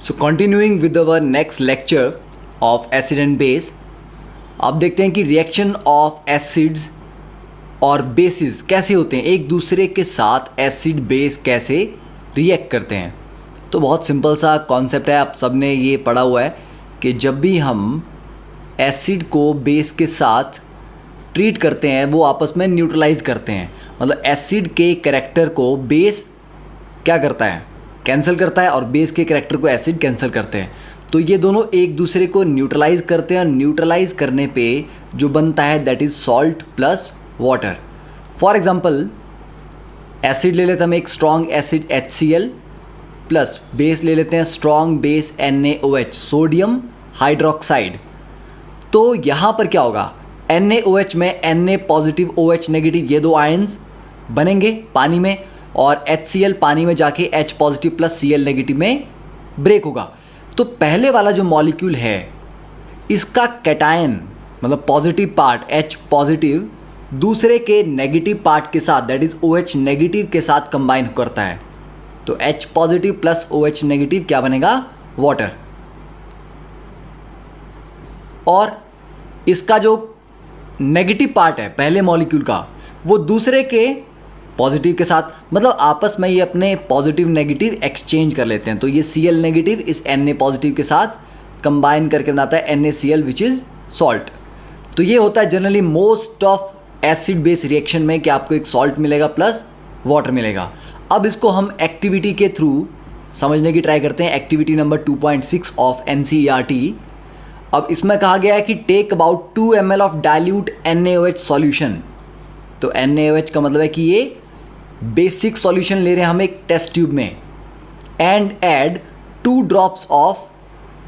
So continuing with our next lecture of acid and base, अब देखते हैं कि रिएक्शन ऑफ एसिड्स और बेसिस कैसे होते हैं, एक दूसरे के साथ एसिड बेस कैसे रिएक्ट करते हैं। तो बहुत सिंपल सा कॉन्सेप्ट है, आप सबने ये पढ़ा हुआ है कि जब भी हम एसिड को बेस के साथ ट्रीट करते हैं वो आपस में न्यूट्रलाइज करते हैं। मतलब एसिड के कैरेक्टर को बेस क्या करता है, कैंसिल करता है, और बेस के कैरेक्टर को एसिड कैंसिल करते हैं। तो ये दोनों एक दूसरे को न्यूट्रलाइज करते हैं, और न्यूट्रलाइज करने पे जो बनता है that is salt plus water. For example acid ले लेते हैं हम, एक strong acid HCl plus base ले लेते हैं strong base NaOH, sodium hydroxide. तो यहाँ पर क्या होगा, NaOH में Na पॉजिटिव OH नेगेटिव ये दो आयंस बनेंगे पानी में, और HCl पानी में जाके H positive plus Cl negative में ब्रेक होगा। तो पहले वाला जो मॉलिक्यूल है इसका कैटायन मतलब पॉजिटिव पार्ट H पॉजिटिव दूसरे के नेगेटिव पार्ट के साथ दैट इज़ OH नेगेटिव के साथ कंबाइन करता है। तो H positive plus OH negative क्या बनेगा, वाटर। और इसका जो नेगेटिव पार्ट है पहले मॉलिक्यूल का वो दूसरे के पॉजिटिव के साथ, मतलब आपस में ये अपने पॉजिटिव नेगेटिव एक्सचेंज कर लेते हैं। तो ये Cl नेगेटिव इस Na पॉजिटिव के साथ कंबाइन करके बनाता है NaCl विच इज़ सॉल्ट। तो ये होता है generally most of acid base reaction में कि आपको एक सॉल्ट मिलेगा प्लस वाटर मिलेगा। अब इसको हम एक्टिविटी के थ्रू समझने की ट्राई करते हैं। Activity number 2.6 of NCERT। अब इसमें कहा गया है कि take about 2 ml of dilute NaOH solution. तो NaOH का मतलब है कि ये बेसिक सॉल्यूशन ले रहे हैं हम एक टेस्ट ट्यूब में, and add 2 drops of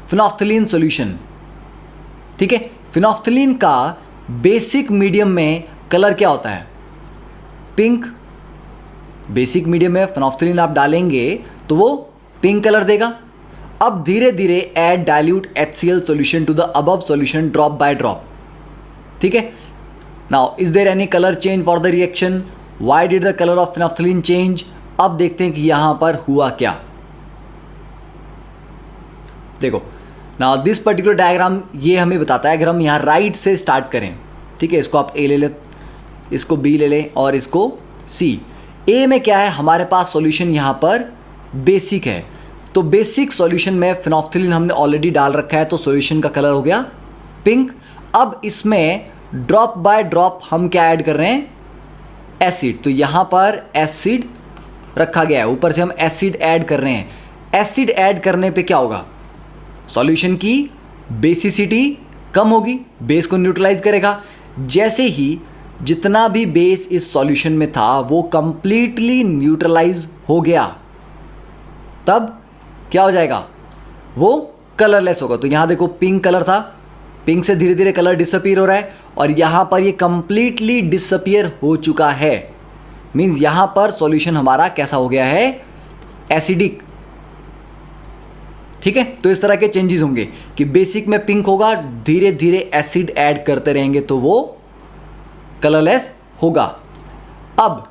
phenolphthalein solution. ठीक है, फिनोफ्थलीन का बेसिक मीडियम में कलर क्या होता है, पिंक। बेसिक मीडियम में फिनोफ्थलीन आप डालेंगे तो वो पिंक कलर देगा। अब धीरे धीरे add dilute HCl solution to the above solution drop by drop. ठीक है, now is there any colour change for the reaction, why did the colour of phenolphthalein change. अब देखते हैं कि यहां पर हुआ क्या। देखो नाउ दिस पर्टिकुलर डायग्राम ये हमें बताता है, अगर हम यहाँ राइट से स्टार्ट करें, ठीक है, इसको आप A ले ले, इसको B ले लें और इसको C। A में क्या है, हमारे पास सॉल्यूशन यहाँ पर बेसिक है। तो बेसिक सॉल्यूशन में फिनोफ्थलीन हमने ऑलरेडी डाल रखा है, तो सॉल्यूशन का कलर हो गया पिंक। अब इसमें ड्रॉप बाय ड्रॉप हम क्या ऐड कर रहे हैं, एसिड। तो यहाँ पर एसिड रखा गया है, ऊपर से हम एसिड ऐड कर रहे हैं। एसिड ऐड करने पे क्या होगा, सॉल्यूशन की बेसिसिटी कम होगी, बेस को न्यूट्रलाइज करेगा। जैसे ही जितना भी बेस इस सॉल्यूशन में था वो कंप्लीटली न्यूट्रलाइज हो गया, तब क्या हो जाएगा, वो कलरलेस होगा। तो यहाँ देखो पिंक कलर था, पिंक से धीरे धीरे कलर डिसअपीयर हो रहा है, और यहाँ पर ये कंप्लीटली डिसअपीयर हो चुका है। मीन्स यहाँ पर सॉल्यूशन हमारा कैसा हो गया है, एसिडिक। ठीक है, तो इस तरह के चेंजेस होंगे कि बेसिक में पिंक होगा, धीरे धीरे एसिड ऐड करते रहेंगे तो वो कलरलेस होगा। अब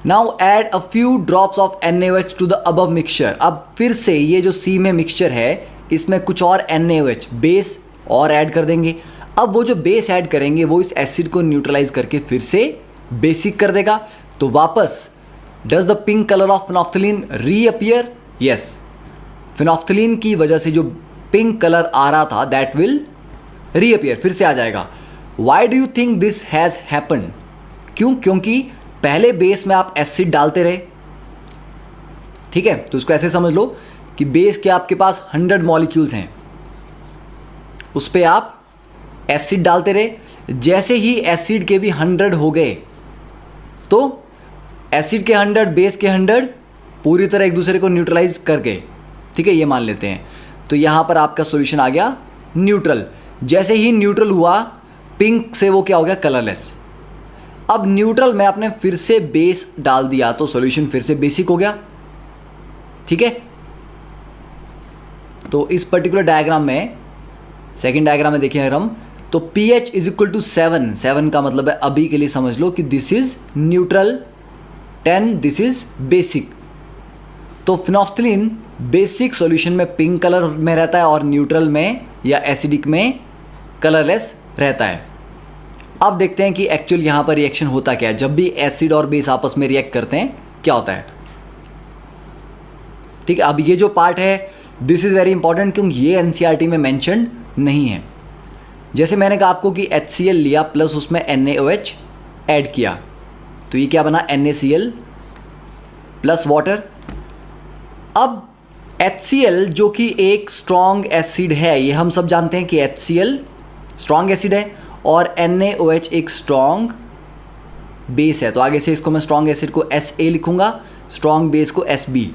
now add a few drops of NaOH to the above mixture. अब फिर से ये जो C में मिक्सचर है इसमें कुछ और NaOH बेस और ऐड कर देंगे। अब वो जो बेस ऐड करेंगे वो इस एसिड को न्यूट्रलाइज करके फिर से बेसिक कर देगा। तो वापस does the pink colour of phenolphthalein reappear, yes, phenolphthalein की वजह से जो पिंक कलर आ रहा था दैट विल रीअपियर, फिर से आ जाएगा। Why do you think this has happened, क्यों, क्योंकि पहले बेस में आप एसिड डालते रहे। ठीक है, तो उसको ऐसे समझ लो कि बेस के आपके पास 100 मॉलिक्यूल्स हैं, उस पर आप एसिड डालते रहे। जैसे ही एसिड के भी 100 हो गए तो एसिड के 100 बेस के 100 पूरी तरह एक दूसरे को न्यूट्रलाइज कर गए। ठीक है, ये मान लेते हैं। तो यहाँ पर आपका सॉल्यूशन आ गया न्यूट्रल। जैसे ही न्यूट्रल हुआ पिंक से वो क्या हो गया, कलरलेस। अब न्यूट्रल में आपने फिर से बेस डाल दिया तो सॉल्यूशन फिर से बेसिक हो गया। ठीक है, तो इस पर्टिकुलर डायग्राम में, सेकेंड डायग्राम में देखिए अगर हम, तो pH इज इक्वल टू 7। 7 का मतलब है अभी के लिए समझ लो कि this is neutral, 10 this is basic. तो फिनोफ्थलीन बेसिक सॉल्यूशन में पिंक कलर में रहता है और न्यूट्रल में या एसिडिक में कलरलेस रहता है। अब देखते हैं कि एक्चुअल यहाँ पर रिएक्शन होता क्या है जब भी एसिड और बेस आपस में रिएक्ट करते हैं, क्या होता है। ठीक है, अब ये जो पार्ट है दिस इज़ वेरी इंपॉर्टेंट क्योंकि ये एनसीईआरटी में मेंशन्ड नहीं है। जैसे मैंने कहा आपको कि HCl लिया प्लस उसमें NaOH ऐड किया, तो ये क्या बना NaCl प्लस वाटर। अब HCl जो कि एक स्ट्रॉन्ग एसिड है, ये हम सब जानते हैं कि HCl स्ट्रॉन्ग एसिड है और NaOH एक स्ट्रॉन्ग बेस है, तो आगे से इसको मैं स्ट्रॉन्ग एसिड को Sa लिखूंगा, स्ट्रॉन्ग बेस को Sb,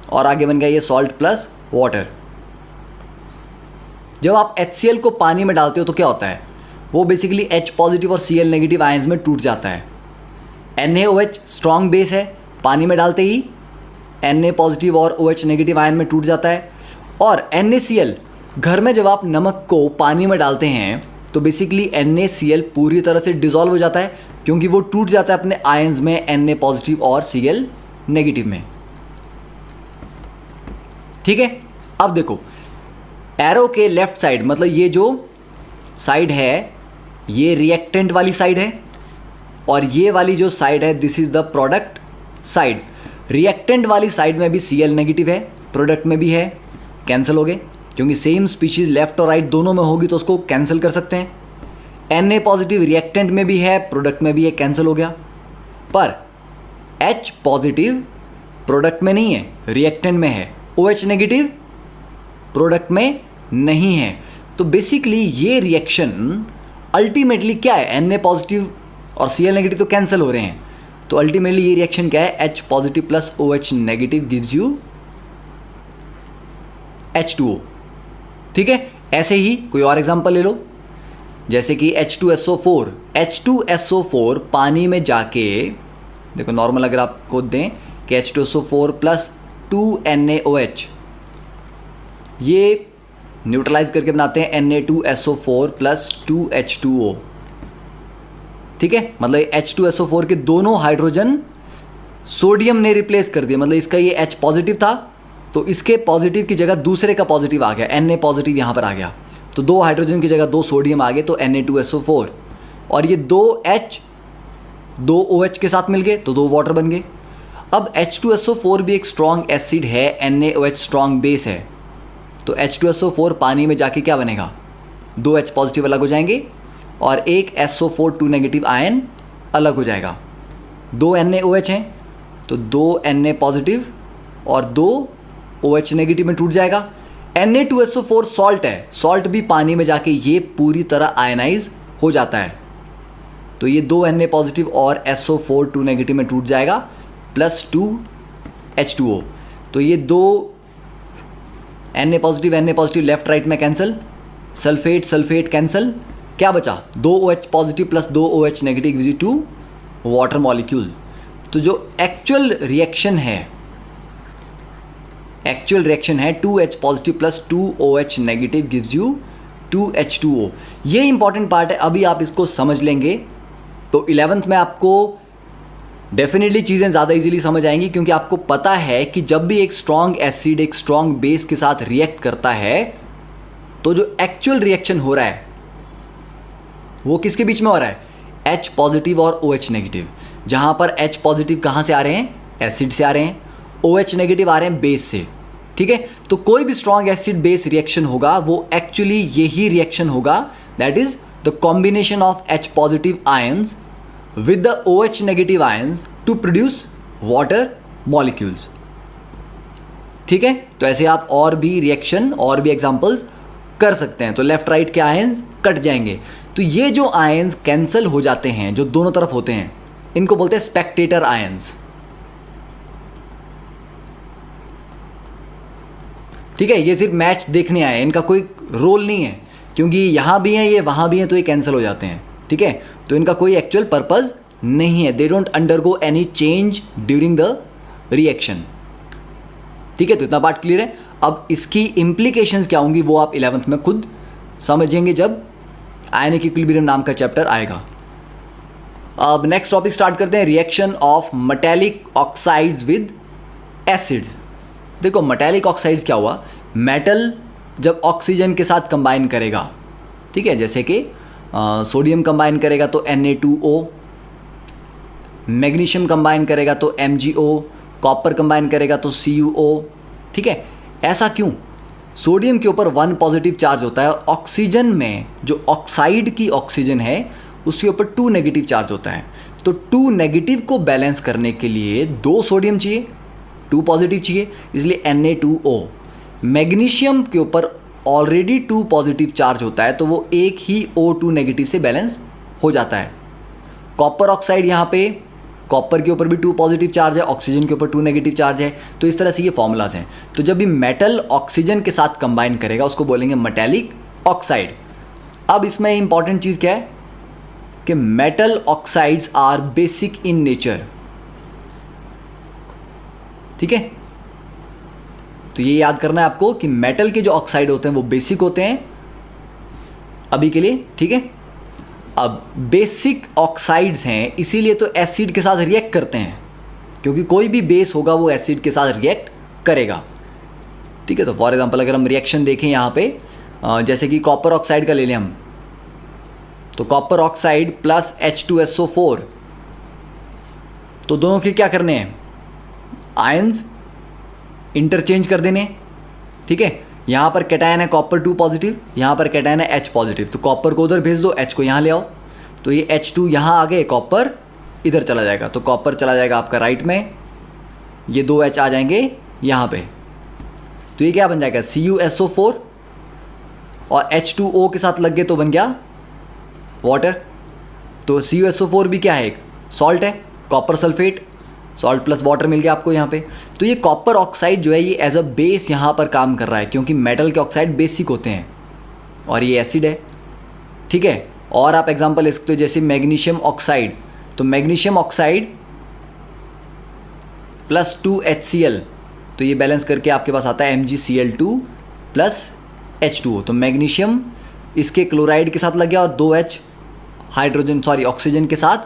और आगे बन गया ये सॉल्ट प्लस वाटर। जब आप HCl को पानी में डालते हो तो क्या होता है, वो बेसिकली H पॉजिटिव और Cl नेगेटिव आयंस में टूट जाता है। NaOH स्ट्रॉन्ग बेस है, पानी में डालते ही Na पॉजिटिव और OH नेगेटिव आयन में टूट जाता है। और NaCl, घर में जब आप नमक को पानी में डालते हैं तो बेसिकली NaCl पूरी तरह से डिसॉल्व हो जाता है क्योंकि वो टूट जाता है अपने आयंस में Na पॉजिटिव और Cl नेगेटिव में। ठीक है, अब देखो एरो के लेफ्ट साइड, मतलब ये जो साइड है ये रिएक्टेंट वाली साइड है और ये वाली जो साइड है this is the product side. Reactant वाली साइड में भी Cl नेगेटिव है, प्रोडक्ट में भी है, कैंसिल हो गए क्योंकि सेम स्पीशीज लेफ्ट और राइट दोनों में होगी तो उसको कैंसिल कर सकते हैं। Na पॉजिटिव रिएक्टेंट में भी है, प्रोडक्ट में भी है, कैंसिल हो गया। पर H पॉजिटिव प्रोडक्ट में नहीं है, रिएक्टेंट में है, OH नेगेटिव प्रोडक्ट में नहीं है। तो बेसिकली ये रिएक्शन अल्टीमेटली क्या है, Na पॉजिटिव और Cl नेगेटिव तो कैंसिल हो रहे हैं, तो अल्टीमेटली ये रिएक्शन क्या है, H positive plus OH negative gives you H2O। ठीक है, ऐसे ही कोई और एग्जांपल ले लो, जैसे कि H2SO4। H2SO4 पानी में जाके देखो, नॉर्मल अगर आपको दें कि H2SO4 प्लस 2NaOH, ये न्यूट्रलाइज करके बनाते हैं Na2SO4 प्लस 2H2O। ठीक है, मतलब H2SO4 के दोनों हाइड्रोजन सोडियम ने रिप्लेस कर दिया, मतलब इसका ये H पॉजिटिव था तो इसके पॉजिटिव की जगह दूसरे का पॉजिटिव आ गया, Na पॉजिटिव यहाँ पर आ गया, तो 2 हाइड्रोजन की जगह 2 सोडियम आ गए, तो Na2SO4। और ये 2 H 2 OH के साथ मिल गए तो 2 वाटर बन गए। अब H2SO4 भी एक स्ट्रॉन्ग एसिड है, NaOH स्ट्रॉन्ग बेस है, तो H2SO4 पानी में जाके क्या बनेगा, 2 H पॉजिटिव अलग हो जाएंगे और एक SO4 2 नेगेटिव आयन अलग हो जाएगा। 2 NaOH हैं तो 2 Na पॉजिटिव और 2 OH नेगेटिव में टूट जाएगा। Na2SO4 सॉल्ट है, सॉल्ट भी पानी में जाके ये पूरी तरह आयनाइज हो जाता है, तो ये 2 Na पॉजिटिव और SO4 2 नेगेटिव में टूट जाएगा प्लस 2 H2O। तो ये 2 Na पॉजिटिव लेफ्ट राइट में कैंसिल, सल्फेट सल्फेट कैंसिल, क्या बचा 2 OH positive plus 2 OH negative gives you 2 water molecule. तो जो एक्चुअल रिएक्शन है 2H positive plus 2 OH negative gives you 2 H2O। ये इंपॉर्टेंट पार्ट है, अभी आप इसको समझ लेंगे तो 11th में आपको डेफिनेटली चीज़ें ज़्यादा इजीली समझ आएंगी, क्योंकि आपको पता है कि जब भी एक स्ट्रॉन्ग एसिड एक स्ट्रॉन्ग बेस के साथ रिएक्ट करता है तो जो एक्चुअल रिएक्शन हो रहा है वो किसके बीच में हो रहा है, H पॉजिटिव और OH नेगेटिव। जहाँ पर H पॉजिटिव कहाँ से आ रहे हैं, एसिड से आ रहे हैं, OH नेगेटिव आ रहे हैं बेस से। ठीक है, तो कोई भी स्ट्रॉन्ग एसिड बेस रिएक्शन होगा वो एक्चुअली यही रिएक्शन होगा, that is the combination of H positive ions with the OH negative ions to produce water molecules। ठीक है, तो ऐसे आप और भी रिएक्शन और भी एग्जांपल्स कर सकते हैं। तो लेफ्ट राइट के आयंस कट जाएंगे, तो ये जो आयंस कैंसिल हो जाते हैं जो दोनों तरफ होते हैं इनको बोलते हैं स्पेक्टेटर आयंस। ठीक है, ये सिर्फ मैच देखने आए, इनका कोई रोल नहीं है, क्योंकि यहाँ भी हैं ये वहाँ भी हैं तो ये कैंसिल हो जाते हैं। ठीक है, तो इनका कोई एक्चुअल पर्पस नहीं है, they don't undergo any change during the reaction. ठीक है, तो इतना पार्ट क्लियर है। अब इसकी इम्प्लीकेशंस क्या होंगी वो आप 11th में खुद समझेंगे जब आयनिक इक्विलिब्रियम नाम का चैप्टर आएगा। अब नेक्स्ट टॉपिक स्टार्ट करते हैं, reaction of metallic oxides with acids. देखो मेटेलिक ऑक्साइड्स क्या हुआ, मेटल जब ऑक्सीजन के साथ कंबाइन करेगा, ठीक है, जैसे कि सोडियम कंबाइन करेगा तो Na2O, मैग्नीशियम कंबाइन करेगा तो MgO, कॉपर कंबाइन करेगा तो CuO, ठीक है। ऐसा क्यों? सोडियम के ऊपर 1 पॉजिटिव चार्ज होता है और ऑक्सीजन में जो ऑक्साइड की ऑक्सीजन है उसके ऊपर 2 नेगेटिव चार्ज होता है। तो 2 नेगेटिव को बैलेंस करने के लिए 2 सोडियम चाहिए, 2 पॉजिटिव चाहिए, इसलिए Na2O। मैग्नीशियम के ऊपर ऑलरेडी 2 पॉजिटिव चार्ज होता है तो वो एक ही O2 नेगेटिव से बैलेंस हो जाता है। कॉपर ऑक्साइड, यहाँ पे कॉपर के ऊपर भी 2 पॉजिटिव चार्ज है, ऑक्सीजन के ऊपर 2 नेगेटिव चार्ज है। तो इस तरह से ये फॉर्मूलाज हैं। तो जब भी मेटल ऑक्सीजन के साथ कंबाइन करेगा उसको बोलेंगे मेटेलिक ऑक्साइड। अब इसमें इंपॉर्टेंट चीज़ क्या है कि metal oxides are basic in nature, ठीक है। तो ये याद करना है आपको कि मेटल के जो ऑक्साइड होते हैं वो बेसिक होते हैं अभी के लिए, ठीक है। अब बेसिक ऑक्साइड्स हैं इसीलिए तो एसिड के साथ रिएक्ट करते हैं, क्योंकि कोई भी बेस होगा वो एसिड के साथ रिएक्ट करेगा, ठीक है। तो फॉर एग्जांपल अगर हम रिएक्शन देखें यहाँ पे, जैसे कि कॉपर ऑक्साइड का ले लें हम, तो कॉपर ऑक्साइड प्लस H2SO4, तो दोनों के क्या करने हैं, आयंस इंटरचेंज कर देने, ठीक है। यहाँ पर कैटायन है कॉपर 2 पॉजिटिव, यहाँ पर कैटायन है H पॉजिटिव, तो कॉपर को उधर भेज दो, H को यहाँ ले आओ, तो ये H2 यहाँ आ गए, कॉपर इधर चला जाएगा, तो कॉपर चला जाएगा आपका राइट में, ये 2 H आ जाएंगे यहाँ पे, तो ये क्या बन जाएगा CuSO4 और H2O के साथ लग गए तो बन गया वाटर। तो CuSO4 भी क्या है, एक सॉल्ट है, copper sulphate, salt plus water मिल गया आपको यहाँ पे। तो ये कॉपर ऑक्साइड जो है ये एज अ बेस यहाँ पर काम कर रहा है, क्योंकि मेटल के ऑक्साइड बेसिक होते हैं और ये एसिड है, ठीक है। और आप एग्जांपल ले सकते हो जैसे मैग्नीशियम ऑक्साइड, तो मैग्नीशियम ऑक्साइड प्लस 2HCl, तो ये बैलेंस करके आपके पास आता है MgCl2 प्लस H2O। तो मैग्नीशियम इसके क्लोराइड के साथ लग गया और 2H ऑक्सीजन के साथ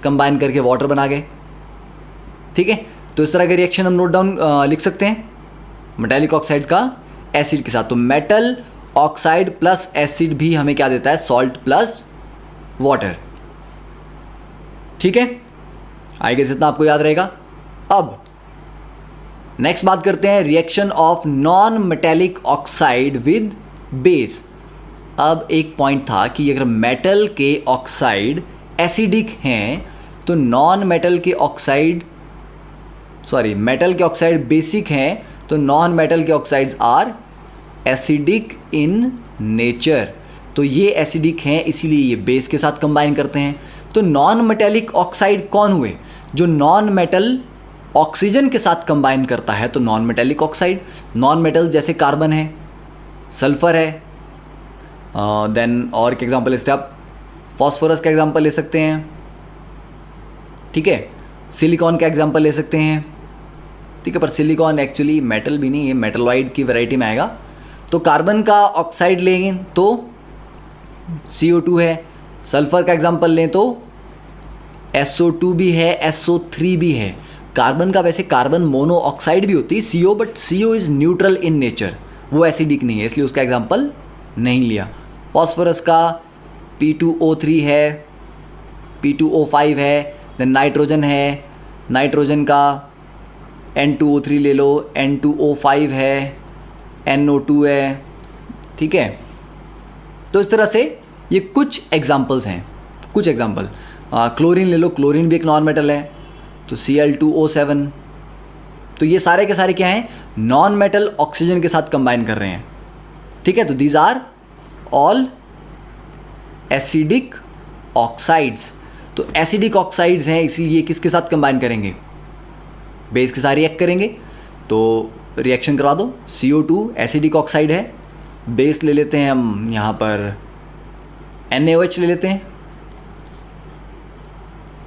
कंबाइन करके वाटर बना गए, ठीक है। तो इस तरह का रिएक्शन हम नोट डाउन लिख सकते हैं मेटेलिक ऑक्साइड्स का एसिड के साथ। तो मेटल ऑक्साइड प्लस एसिड भी हमें क्या देता है, सॉल्ट प्लस वाटर, ठीक है। आई गेस इतना आपको याद रहेगा। अब नेक्स्ट बात करते हैं reaction of non metallic oxide with base. अब एक पॉइंट था कि अगर मेटल के ऑक्साइड एसिडिक हैं तो मेटल के ऑक्साइड बेसिक हैं तो नॉन मेटल के oxides are acidic in nature. तो ये एसिडिक हैं इसीलिए ये बेस के साथ कंबाइन करते हैं। तो नॉन मेटेलिक ऑक्साइड कौन हुए, जो नॉन मेटल ऑक्सीजन के साथ कंबाइन करता है, तो non metallic oxide. Non metal जैसे कार्बन है, सल्फर है, देन और के एग्जांपल इससे आप फॉस्फोरस का एग्जांपल ले सकते हैं, ठीक है। सिलिकॉन का एग्जांपल ले सकते हैं, ठीक है। पर सिलिकॉन एक्चुअली मेटल भी नहीं है, मेटलॉइड की वैरायटी में आएगा। तो कार्बन का ऑक्साइड लेंगे तो CO2 है, सल्फर का एग्जांपल लें तो SO2 भी है, SO3 भी है। कार्बन का वैसे कार्बन मोनो ऑक्साइड भी होती है CO, but CO is neutral in nature, वो एसिडिक नहीं है, इसलिए उसका एग्जांपल नहीं लिया। फॉस्फोरस का P2O3 है, P2O5 है, देन नाइट्रोजन है, नाइट्रोजन का N2O3 ले लो, N2O5 है, NO2 है, ठीक है। तो इस तरह से ये कुछ एग्जांपल्स हैं, कुछ एग्जांपल। क्लोरीन ले लो, क्लोरीन भी एक नॉन मेटल है, तो Cl2O7। तो ये सारे के सारे क्या हैं, नॉन मेटल ऑक्सीजन के साथ कंबाइन कर रहे हैं, ठीक है। तो these are all acidic oxides. तो एसिडिक ऑक्साइड्स हैं इसीलिए किसके साथ कंबाइन करेंगे, बेस के साथ रिएक्ट करेंगे। तो रिएक्शन करवा दो, CO2 एसिडिक ऑक्साइड है, बेस ले लेते हैं हम यहाँ पर NaOH ले लेते हैं,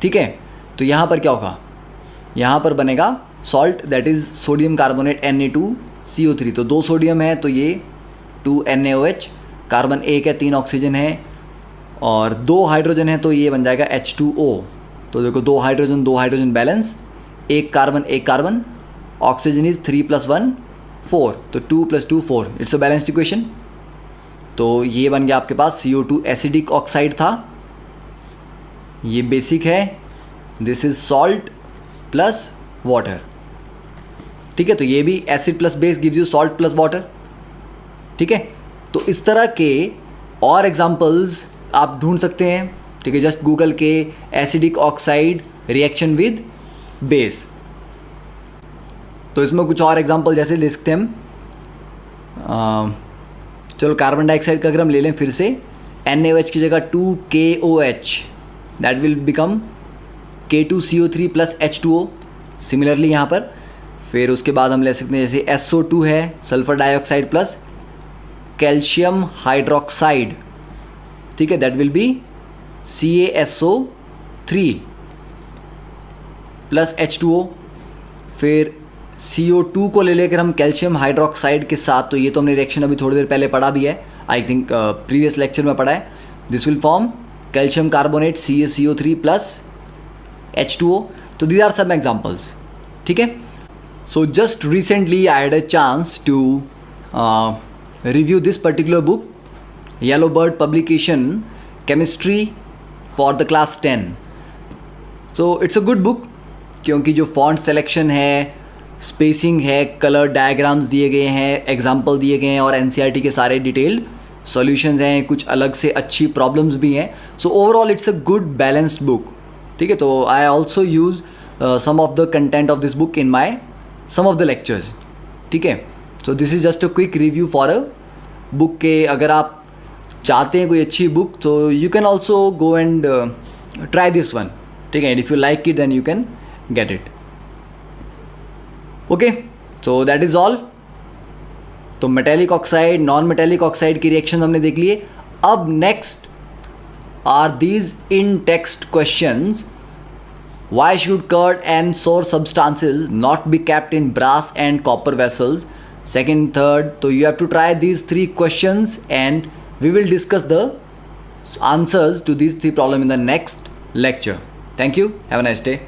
ठीक है। तो यहाँ पर क्या होगा, यहाँ पर बनेगा salt, that is sodium carbonate Na2CO3। तो 2 सोडियम है तो ये 2 NaOH, कार्बन 1 है, 3 ऑक्सीजन है और 2 हाइड्रोजन है तो ये बन जाएगा H2O। तो देखो 2 हाइड्रोजन बैलेंस, एक कार्बन, ऑक्सीजन इज़ 3 + 1 4, तो 2 + 2 4, इट्स अ बैलेंस्ड इक्वेशन। तो ये बन गया आपके पास CO2 एसिडिक ऑक्साइड था, ये बेसिक है, this is salt plus water. ठीक है, तो ये भी acid plus base gives you salt plus water. ठीक है, तो इस तरह के और एग्जांपल्स आप ढूंढ सकते हैं। ठीक है, जस्ट गूगल के acidic oxide reaction with base. तो इसमें कुछ और एग्जांपल जैसे ले सकते हैं हम। चलो कार्बन डाइऑक्साइड का अगर हम ले लें फिर से, NaOH की जगह 2KOH, that will become K2CO3 + H2O। Similarly यहाँ पर फिर उसके बाद हम ले सकते हैं जैसे SO2 है, sulphur dioxide plus calcium hydroxide. ठीक है, that will be CaSO3 + H2O। फिर CO2 को ले लेकर हम कैल्शियम हाइड्रोक्साइड के साथ, तो ये तो हमने रिएक्शन अभी थोड़ी देर पहले पढ़ा भी है, आई थिंक प्रीवियस लेक्चर में पढ़ा है। This will form calcium carbonate CaCO3 + H2O। तो दीज आर सम एग्जाम्पल्स। ठीक है, so just recently I had a chance to review this particular book, yellow bird publication, chemistry for the class 10। So it's a good book, क्योंकि जो font selection है, spacing है, colour diagrams दिए गए हैं, example दिए गए हैं और NCERT के सारे डिटेल्ड सॉल्यूशंस हैं, कुछ अलग से अच्छी प्रॉब्लम्स भी हैं। So overall it's a good balanced book. ठीक है, तो I also use some of the content of this book in my some of the lectures. ठीक है, so this is just a quick review for a book के। अगर आप चाहते हैं कोई अच्छी बुक, तो you can also go and try this one. ठीक है, and if you like it then you can get it. Okay, so that is all. तो metallic oxide, non metallic oxide की रिएक्शन हमने देख लिए। अब next are these in text questions. Why should curd and sour substances not be kept in brass and copper vessels? Second, third, so you have to try these 3 questions and we will discuss the answers to these 3 problems in the next lecture. Thank you. Have a nice day.